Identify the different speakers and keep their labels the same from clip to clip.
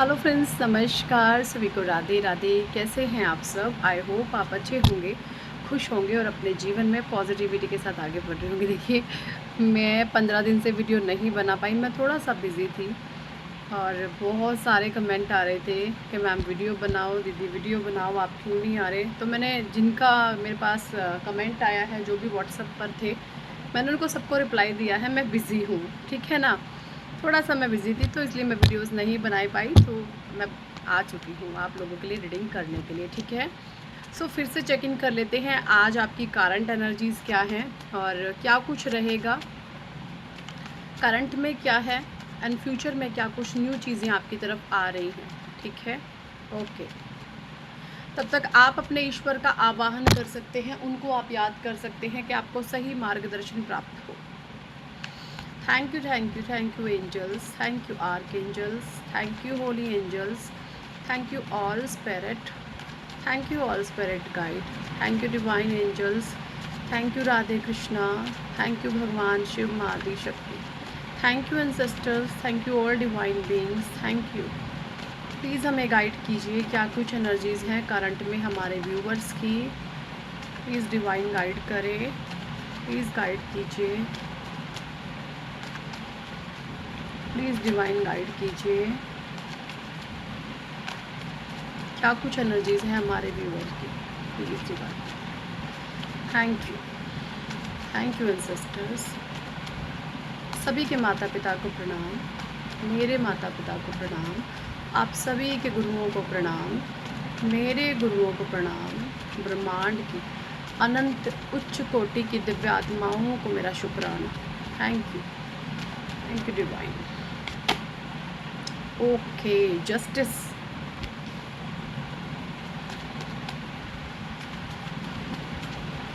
Speaker 1: Hello friends, नमस्कार। सभी को राधे राधे। कैसे हैं आप सब? आई होप आप अच्छे होंगे, खुश होंगे और अपने जीवन में पॉजिटिविटी के साथ आगे बढ़ रहे होंगे। देखिए, मैं 15 दिन से वीडियो नहीं बना पाई। मैं थोड़ा सा बिज़ी थी और बहुत सारे कमेंट आ रहे थे कि मैम वीडियो बनाओ, दीदी वीडियो बनाओ, आप क्यों नहीं आ रहे। तो मैंने जिनका मेरे पास कमेंट आया है, जो भी व्हाट्सएप पर थे, मैंने उनको सबको रिप्लाई दिया है मैं बिज़ी हूँ, ठीक है ना। थोड़ा सा मैं बिज़ी थी तो इसलिए मैं वीडियोस नहीं बना पाई। तो मैं आ चुकी हूँ आप लोगों के लिए रीडिंग करने के लिए, ठीक है। सो फिर से चेक इन कर लेते हैं आज आपकी करंट एनर्जीज़ क्या हैं और क्या कुछ रहेगा करंट में, क्या है एंड फ्यूचर में क्या कुछ न्यू चीज़ें आपकी तरफ आ रही हैं, ठीक है। ओके, तब तक आप अपने ईश्वर का आवाहन कर सकते हैं, उनको आप याद कर सकते हैं कि आपको सही मार्गदर्शन प्राप्त हो। Thank you, thank you, thank you angels, thank you archangels, thank you holy angels, thank you all spirit, thank you all spirit guide, thank you divine angels, thank you Radhe Krishna, thank you Bhagwan Shiv Maa Adi Shakti, thank you ancestors, thank you all divine beings, thank you. Please हमें guide कीजिए क्या कुछ energies हैं current में हमारे viewers की। Please divine guide करें, please guide कीजिए, प्लीज़ डिवाइन गाइड कीजिए क्या कुछ एनर्जीज़ हैं हमारे व्यूअर की। Please divine, thank you ancestors. सभी के माता पिता को प्रणाम, मेरे माता पिता को प्रणाम, आप सभी के गुरुओं को प्रणाम, मेरे गुरुओं को प्रणाम, ब्रह्मांड की अनंत उच्च कोटि की दिव्य आत्माओं को मेरा शुक्राना। Thank you divine. Okay, justice,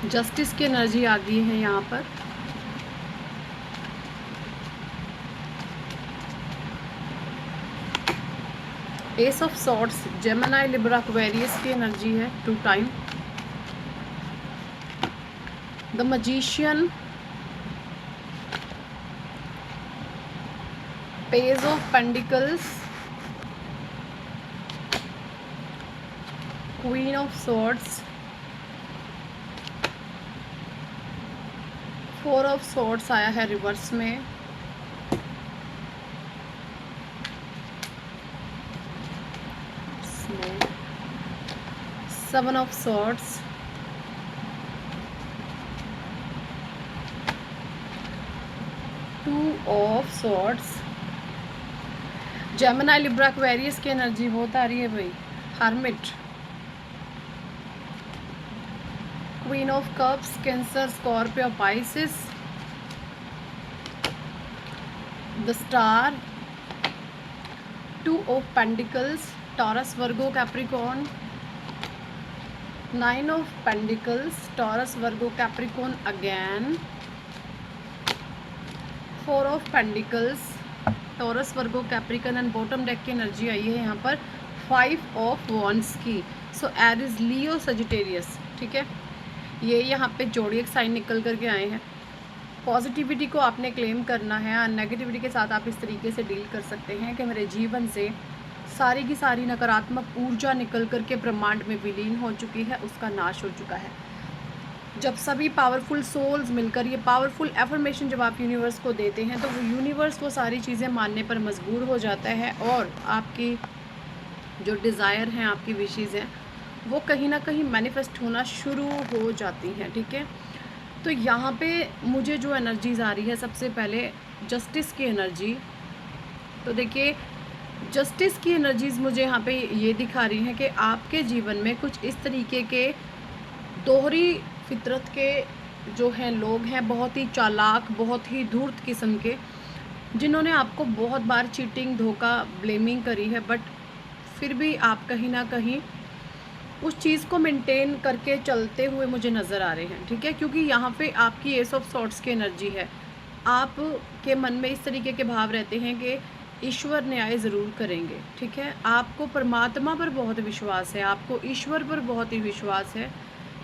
Speaker 1: justice की एनर्जी आ गई है यहाँ पर। S of swords, Gemini, Libra, Aquarius की एनर्जी है 2 time. The magician, page of pentacles, queen of swords, 4 of swords आया है रिवर्स में, seven of swords, two of swords, Gemini, Libra, Aquarius की एनर्जी बहुत आ रही है भाई। Hermit, queen of cups, cancer, Scorpio, Pisces, the star, 2 of pentacles, taurus, Virgo, Capricorn, 9 of pentacles, taurus, Virgo, Capricorn again, 4 of pentacles, taurus, Virgo, Capricorn and bottom deck की energy आई है यहाँ पर 5 of wands की। सो Eris, लियो, Sagittarius, ठीक है। ये यहाँ पे जोडिएक साइन निकल करके आए हैं। पॉजिटिविटी को आपने क्लेम करना है और नेगेटिविटी के साथ आप इस तरीके से डील कर सकते हैं कि मेरे जीवन से सारी की सारी नकारात्मक ऊर्जा निकल करके ब्रह्मांड में विलीन हो चुकी है, उसका नाश हो चुका है। जब सभी पावरफुल सोल्स मिलकर ये पावरफुल एफर्मेशन जब आप यूनिवर्स को देते हैं तो वो यूनिवर्स वो सारी चीज़ें मानने पर मजबूर हो जाता है और आपकी जो डिज़ायर हैं, आपकी विशेज़ हैं, वो कहीं ना कहीं मैनिफेस्ट होना शुरू हो जाती हैं, ठीक है। तो यहाँ पे मुझे जो एनर्जीज़ आ रही है, सबसे पहले जस्टिस की एनर्जी। तो देखिए, जस्टिस की एनर्जीज़ मुझे यहाँ पे ये दिखा रही हैं कि आपके जीवन में कुछ इस तरीके के दोहरी फितरत के जो हैं लोग हैं, बहुत ही चालाक, बहुत ही धूर्त किस्म के, जिन्होंने आपको बहुत बार चीटिंग, धोखा, ब्लेमिंग करी है, बट फिर भी आप कहीं ना कहीं उस चीज़ को मेंटेन करके चलते हुए मुझे नज़र आ रहे हैं, ठीक है। क्योंकि यहाँ पे आपकी एस ऑफ सॉर्ड्स की एनर्जी है। आपके मन में इस तरीके के भाव रहते हैं कि ईश्वर न्याय ज़रूर करेंगे, ठीक है। आपको परमात्मा पर बहुत विश्वास है, आपको ईश्वर पर बहुत ही विश्वास है।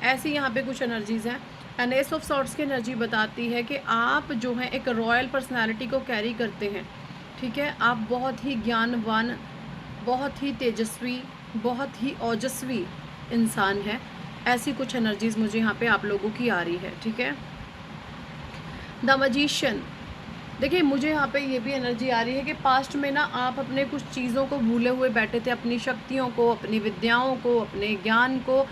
Speaker 1: ऐसी यहाँ पे कुछ एनर्जीज़ हैं। एंड एस ऑफ सॉर्ड्स की एनर्जी बताती है कि आप जो हैं एक रॉयल पर्सनैलिटी को कैरी करते हैं, ठीक है। आप बहुत ही ज्ञानवान बहुत ही तेजस्वी, बहुत ही ओजस्वी इंसान है। ऐसी कुछ एनर्जीज़ मुझे यहाँ पे आप लोगों की आ रही है, ठीक है। द मैजिशियन, देखिए मुझे यहाँ पे ये भी एनर्जी आ रही है कि पास्ट में ना आप अपने कुछ चीज़ों को भूले हुए बैठे थे, अपनी शक्तियों को, अपनी विद्याओं को, अपने ज्ञान को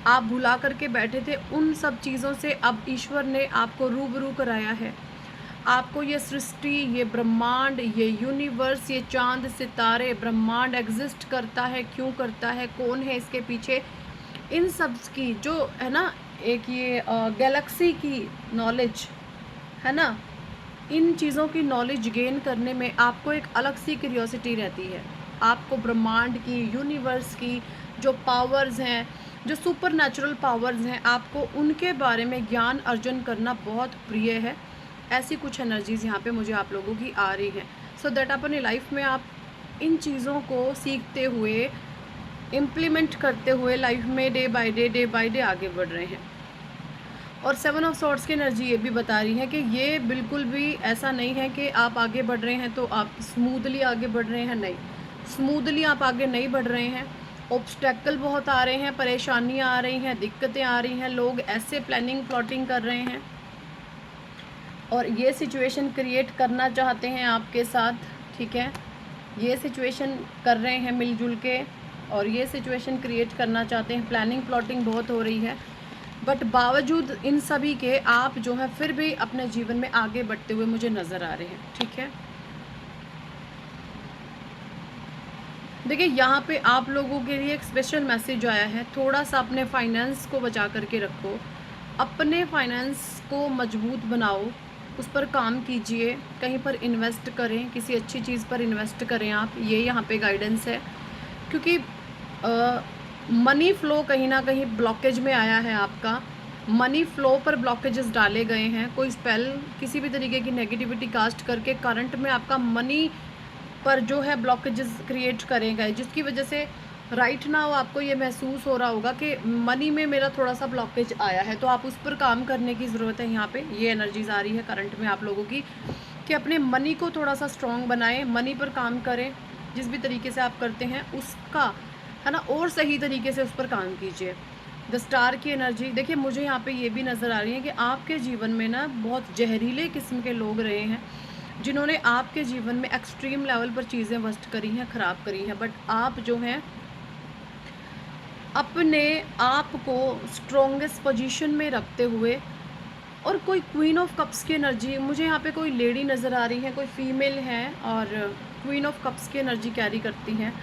Speaker 1: आप भुला करके बैठे थे। उन सब चीज़ों से अब ईश्वर ने आपको रूबरू कराया है। आपको ये सृष्टि, ये ब्रह्मांड, ये यूनिवर्स, ये चाँद सितारे, ब्रह्मांड एग्जिस्ट करता है, क्यों करता है, कौन है इसके पीछे, इन सब की जो है ना, एक ये गैलेक्सी की नॉलेज है ना, इन चीज़ों की नॉलेज गेन करने में आपको एक अलग सी क्यूरियोसिटी रहती है। आपको ब्रह्मांड की, यूनिवर्स की जो पावर्स हैं, जो सुपर नेचुरल पावर्स हैं, आपको उनके बारे में ज्ञान अर्जन करना बहुत प्रिय है। ऐसी कुछ एनर्जीज़ यहाँ पे मुझे आप लोगों की आ रही हैं। सो दैट अपनी लाइफ में आप इन चीज़ों को सीखते हुए, इम्प्लीमेंट करते हुए लाइफ में डे बाय डे आगे बढ़ रहे हैं। और 7 ऑफ सॉर्ड्स की एनर्जी ये भी बता रही है कि ये बिल्कुल भी ऐसा नहीं है कि आप आगे बढ़ रहे हैं तो आप स्मूथली आगे बढ़ रहे हैं, नहीं, स्मूथली आप आगे नहीं बढ़ रहे हैं। ऑब्स्टेकल बहुत आ रहे हैं, परेशानियां आ रही हैं, दिक्कतें आ रही हैं, लोग ऐसे प्लानिंग प्लॉटिंग कर रहे हैं और ये सिचुएशन क्रिएट करना चाहते हैं आपके साथ, ठीक है। ये सिचुएशन कर रहे हैं मिलजुल के और ये सिचुएशन क्रिएट करना चाहते हैं, प्लानिंग प्लॉटिंग बहुत हो रही है। बट बावजूद इन सभी के आप जो है फिर भी अपने जीवन में आगे बढ़ते हुए मुझे नज़र आ रहे हैं, ठीक है। देखिए यहाँ पे आप लोगों के लिए एक स्पेशल मैसेज आया है, थोड़ा सा अपने फाइनेंस को बचा करके रखो, अपने फाइनेंस को मजबूत बनाओ, उस पर काम कीजिए, कहीं पर इन्वेस्ट करें, किसी अच्छी चीज़ पर इन्वेस्ट करें आप, ये यहाँ पे गाइडेंस है। क्योंकि मनी फ़्लो कहीं ना कहीं ब्लॉकेज में आया है आपका, मनी फ़्लो पर ब्लॉकेजेस डाले गए हैं, कोई स्पेल, किसी भी तरीके की नेगेटिविटी कास्ट करके करंट में आपका मनी पर जो है ब्लॉकेजेस क्रिएट करे गए, जिसकी वजह से राइट नाउ आपको ये महसूस हो रहा होगा कि मनी में मेरा थोड़ा सा ब्लॉकेज आया है, तो आप उस पर काम करने की ज़रूरत है। यहाँ पे ये एनर्जीज आ रही है करंट में आप लोगों की कि अपने मनी को थोड़ा सा स्ट्रॉन्ग बनाएं, मनी पर काम करें, जिस भी तरीके से आप करते हैं उसका है ना, और सही तरीके से उस पर काम कीजिए। द स्टार की एनर्जी देखिए मुझे यहाँ पे ये भी नज़र आ रही है कि आपके जीवन में ना बहुत जहरीले किस्म के लोग रहे हैं, जिन्होंने आपके जीवन में एक्सट्रीम लेवल पर चीज़ें वर्स्ट करी हैं, ख़राब करी हैं। बट आप जो हैं अपने आप को स्ट्रॉन्गेस्ट पोजीशन में रखते हुए, और कोई क्वीन ऑफ कप्स की एनर्जी मुझे यहाँ पे कोई लेडी नज़र आ रही है, कोई फीमेल है और क्वीन ऑफ कप्स की एनर्जी कैरी करती हैं।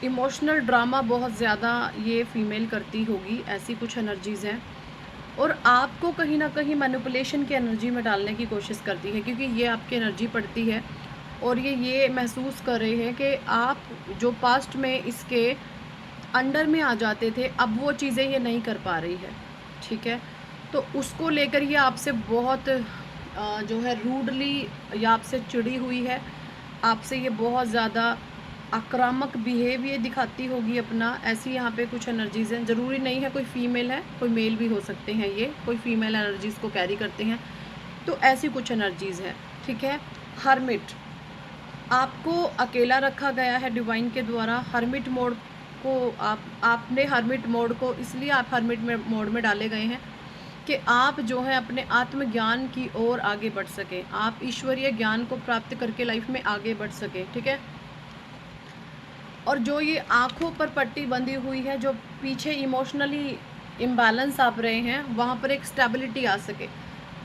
Speaker 1: इमोशनल ड्रामा बहुत ज़्यादा ये फीमेल करती होगी, ऐसी कुछ एनर्जीज़ हैं, और आपको कहीं ना कहीं मैनिपुलेशन की एनर्जी में डालने की कोशिश करती है, क्योंकि ये आपकी एनर्जी पड़ती है और ये महसूस कर रहे हैं कि आप जो पास्ट में इसके अंडर में आ जाते थे, अब वो चीज़ें ये नहीं कर पा रही है, ठीक है। तो उसको लेकर ये आपसे बहुत जो है रूडली या आपसे चिड़ी हुई है, आपसे ये बहुत ज़्यादा आक्रामक बिहेवियर दिखाती होगी अपना। ऐसी यहाँ पे कुछ एनर्जीज़ हैं, ज़रूरी नहीं है कोई फीमेल है, कोई मेल भी हो सकते हैं, ये कोई फीमेल एनर्जीज़ को कैरी करते हैं, तो ऐसी कुछ एनर्जीज़ है, ठीक है। हर्मिट, आपको अकेला रखा गया है डिवाइन के द्वारा। हर्मिट मोड को आपने हर्मिट मोड को इसलिए आप हर्मिट मोड में डाले गए हैं कि आप जो है अपने आत्मज्ञान की ओर आगे बढ़ सकें, आप ईश्वरीय ज्ञान को प्राप्त करके लाइफ में आगे बढ़ सकें, ठीक है। और जो ये आँखों पर पट्टी बंधी हुई है, जो पीछे इमोशनली इम्बैलेंस आप रहे हैं, वहाँ पर एक स्टेबिलिटी आ सके।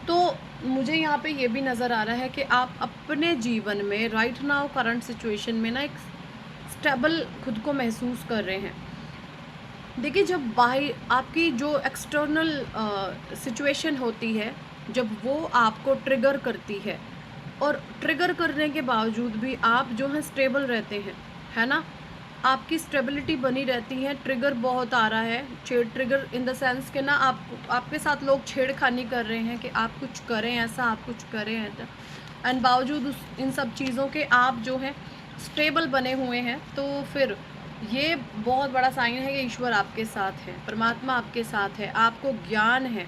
Speaker 1: तो मुझे यहाँ पे ये भी नज़र आ रहा है कि आप अपने जीवन में राइट नाउ करंट सिचुएशन में ना एक स्टेबल खुद को महसूस कर रहे हैं। देखिए जब बाहर आपकी जो एक्सटर्नल सिचुएशन होती है, जब वो आपको ट्रिगर करती है और ट्रिगर करने के बावजूद भी आप जो है स्टेबल रहते हैं, है ना, आपकी स्टेबिलिटी बनी रहती है। ट्रिगर बहुत आ रहा है, ट्रिगर इन द सेंस के ना आपके साथ लोग छेड़खानी कर रहे हैं कि आप कुछ करें ऐसा, आप कुछ करें ऐसा, एंड बावजूद इन सब चीज़ों के आप जो हैं स्टेबल बने हुए हैं। तो फिर ये बहुत बड़ा साइन है कि ईश्वर आपके साथ है, परमात्मा आपके साथ है, आपको ज्ञान है।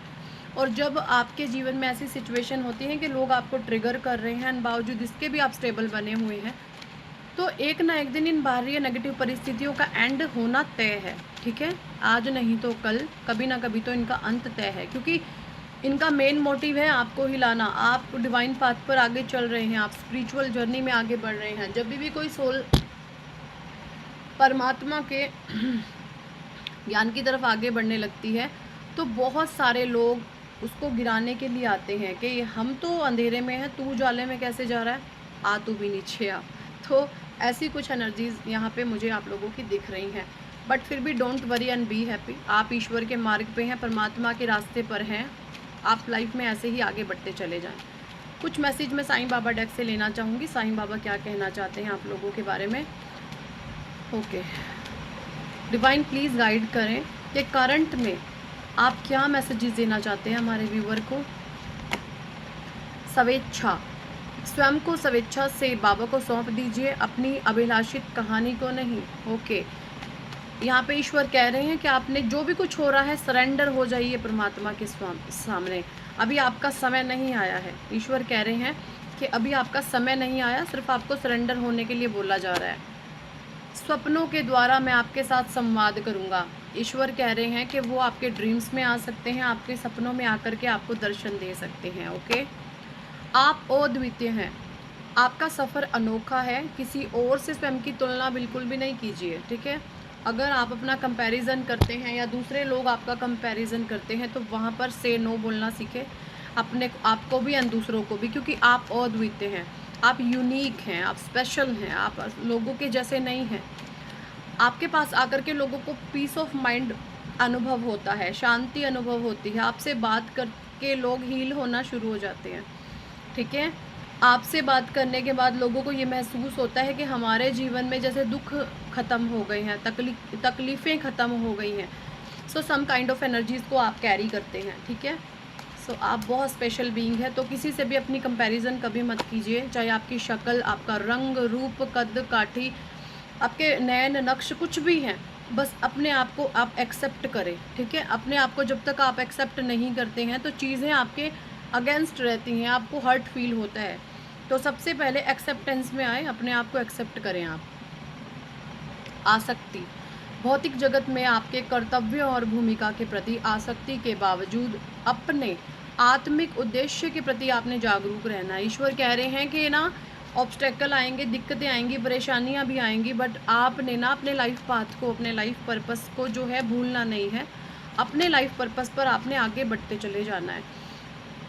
Speaker 1: और जब आपके जीवन में ऐसी सिचुएशन होती है कि लोग आपको ट्रिगर कर रहे हैं एंड बावजूद इसके भी आप स्टेबल बने हुए हैं, तो एक ना एक दिन इन बाहरी नेगेटिव परिस्थितियों का एंड होना तय है, ठीक है। आज नहीं तो कल, कभी ना कभी तो इनका अंत तय है, क्योंकि इनका मेन मोटिव है आपको हिलाना। आप डिवाइन पाथ पर आगे चल रहे हैं, आप स्पिरिचुअल जर्नी में आगे बढ़ रहे हैं। जब भी कोई सोल परमात्मा के ज्ञान की तरफ आगे बढ़ने लगती है तो बहुत सारे लोग उसको गिराने के लिए आते हैं कि हम तो अंधेरे में हैं, तू उजाले में कैसे जा रहा है, आ तू भी नीचे आ। तो ऐसी कुछ एनर्जीज यहाँ पे मुझे आप लोगों की दिख रही हैं। बट फिर भी don't worry and be happy. आप ईश्वर के मार्ग पे हैं, परमात्मा के रास्ते पर हैं। आप लाइफ में ऐसे ही आगे बढ़ते चले जाएं। कुछ मैसेज मैं साईं बाबा डेक से लेना चाहूँगी, साईं बाबा क्या कहना चाहते हैं आप लोगों के बारे में। ओके, डिवाइन प्लीज़ गाइड करें कि करंट में आप क्या मैसेजेस देना चाहते हैं हमारे व्यूअर को। स्वेच्छा, स्वयं को स्वेच्छा से बाबा को सौंप दीजिए, अपनी अभिलाषित कहानी को नहीं। ओके, यहाँ पे ईश्वर कह रहे हैं कि आपने जो भी कुछ हो रहा है सरेंडर हो जाइए परमात्मा के सामने। अभी आपका समय नहीं आया है। ईश्वर कह रहे हैं कि अभी आपका समय नहीं आया, सिर्फ आपको सरेंडर होने के लिए बोला जा रहा है। स्वप्नों के द्वारा मैं आपके साथ संवाद करूंगा। ईश्वर कह रहे हैं कि वो आपके ड्रीम्स में आ सकते हैं, आपके सपनों में आकर के आपको दर्शन दे सकते हैं। ओके, आप अद्वितीय हैं, आपका सफ़र अनोखा है, किसी और से स्वयं की तुलना बिल्कुल भी नहीं कीजिए, ठीक है। अगर आप अपना कंपैरिजन करते हैं या दूसरे लोग आपका कंपैरिजन करते हैं तो वहाँ पर से नो बोलना सीखें, अपने आपको भी एंड दूसरों को भी, क्योंकि आप अद्वितीय हैं, आप यूनिक हैं, आप स्पेशल हैं, आप लोगों के जैसे नहीं हैं। आपके पास आकर के लोगों को पीस ऑफ माइंड अनुभव होता है, शांति अनुभव होती है। आपसे बात करके लोग हील होना शुरू हो जाते हैं, ठीक है। आपसे बात करने के बाद लोगों को ये महसूस होता है कि हमारे जीवन में जैसे दुख ख़त्म हो गए हैं, तकलीफ़ें ख़त्म हो गई हैं। सो सम काइंड ऑफ एनर्जीज़ को आप कैरी करते हैं, ठीक है। सो आप बहुत स्पेशल बीइंग है। तो किसी से भी अपनी कंपैरिजन कभी मत कीजिए, चाहे आपकी शक्ल, आपका रंग, रूप, कद काठी, आपके नैन नक्श कुछ भी हैं, बस अपने आप को आप एक्सेप्ट करें, ठीक है। अपने आप को जब तक आप एक्सेप्ट नहीं करते हैं तो चीज़ें आपके अगेंस्ट रहती हैं, आपको हर्ट फील होता है। तो सबसे पहले एक्सेप्टेंस में आए, अपने आप को एक्सेप्ट करें आप। आसक्ति, भौतिक जगत में आपके कर्तव्यों और भूमिका के प्रति आसक्ति के बावजूद अपने आत्मिक उद्देश्य के प्रति आपने जागरूक रहना है। ईश्वर कह रहे हैं कि ना ऑब्स्टेकल आएंगे, दिक्कतें आएंगी, परेशानियां भी आएंगी, बट आपने ना अपने लाइफ पाथ को, अपने लाइफ पर्पस को जो है भूलना नहीं है। अपने लाइफ पर्पस पर आपने आगे बढ़ते चले जाना है।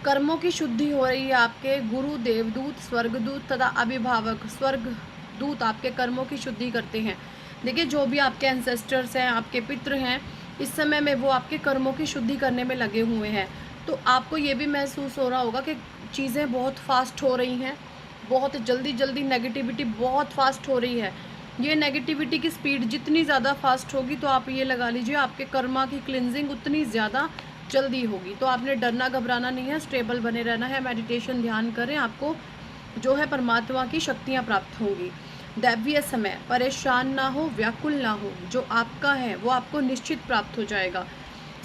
Speaker 1: कर्मों की शुद्धि हो रही है। आपके गुरु, देवदूत, स्वर्गदूत तथा अभिभावक स्वर्ग दूत आपके कर्मों की शुद्धि करते हैं। देखिए, जो भी आपके एंसेस्टर्स हैं, आपके पितृ हैं, इस समय में वो आपके कर्मों की शुद्धि करने में लगे हुए हैं। तो आपको ये भी महसूस हो रहा होगा कि चीज़ें बहुत फास्ट हो रही हैं, बहुत जल्दी जल्दी नेगेटिविटी बहुत फास्ट हो रही है। ये नेगेटिविटी की स्पीड जितनी ज़्यादा फास्ट होगी तो आप ये लगा लीजिए आपके कर्मा की क्लिनजिंग उतनी ज़्यादा जल्दी होगी। तो आपने डरना घबराना नहीं है, स्टेबल बने रहना है, मेडिटेशन ध्यान करें, आपको जो है परमात्मा की शक्तियाँ प्राप्त होंगी। दैवीय समय, परेशान ना हो, व्याकुल ना हो, जो आपका है वो आपको निश्चित प्राप्त हो जाएगा।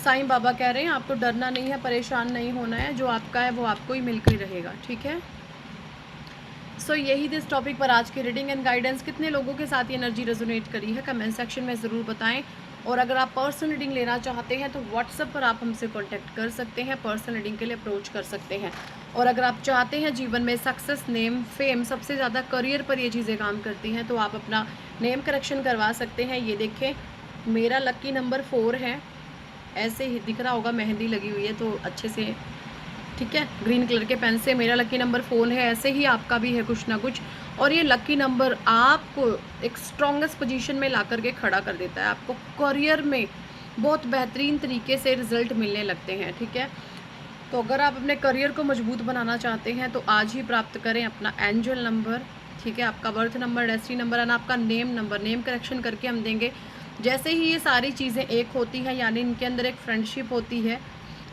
Speaker 1: साईं बाबा कह रहे हैं आपको डरना नहीं है, परेशान नहीं होना है, जो आपका है वो आपको ही मिलकर रहेगा, ठीक है। सो यही इस टॉपिक पर आज की रीडिंग एंड गाइडेंस। कितने लोगों के साथ ये एनर्जी रेजोनेट करी है कमेंट सेक्शन में ज़रूर बताएं। और अगर आप पर्सनल रीडिंग लेना चाहते हैं तो व्हाट्सएप पर आप हमसे कांटेक्ट कर सकते हैं, पर्सनल रीडिंग के लिए अप्रोच कर सकते हैं। और अगर आप चाहते हैं जीवन में सक्सेस, नेम, फेम, सबसे ज़्यादा करियर पर ये चीज़ें काम करती हैं तो आप अपना नेम करेक्शन करवा सकते हैं। ये देखें, मेरा लकी नंबर 4 है, ऐसे ही दिख रहा होगा, मेहंदी लगी हुई है तो अच्छे से, ठीक है, ग्रीन कलर के पेन से मेरा लकी नंबर 4 है। ऐसे ही आपका भी है कुछ ना कुछ। और ये लकी नंबर आपको एक स्ट्रॉन्गेस्ट पोजीशन में ला करके खड़ा कर देता है। आपको करियर में बहुत बेहतरीन तरीके से रिजल्ट मिलने लगते हैं, ठीक है। तो अगर आप अपने करियर को मजबूत बनाना चाहते हैं तो आज ही प्राप्त करें अपना एंजल नंबर, ठीक है, आपका बर्थ नंबर, डेस्टिनी नंबर और आपका नेम नंबर। नेम करेक्शन करके हम देंगे। जैसे ही ये सारी चीज़ें एक होती हैं, यानी इनके अंदर एक फ्रेंडशिप होती है,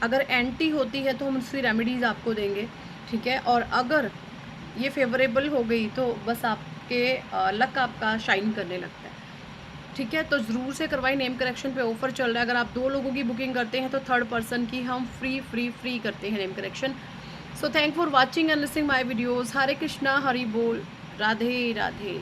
Speaker 1: अगर एंटी होती है तो हम उसकी रेमेडीज़ आपको देंगे, ठीक है। और अगर ये फेवरेबल हो गई तो बस आपके लक आपका शाइन करने लगता है, ठीक है। तो ज़रूर से करवाई, नेम करेक्शन पे ऑफर चल रहा है। अगर आप 2 लोगों की बुकिंग करते हैं तो 3rd पर्सन की हम फ्री करते हैं name correction. So thank for watching and listening my videos. Hare Krishna, Hari बोल, राधे राधे।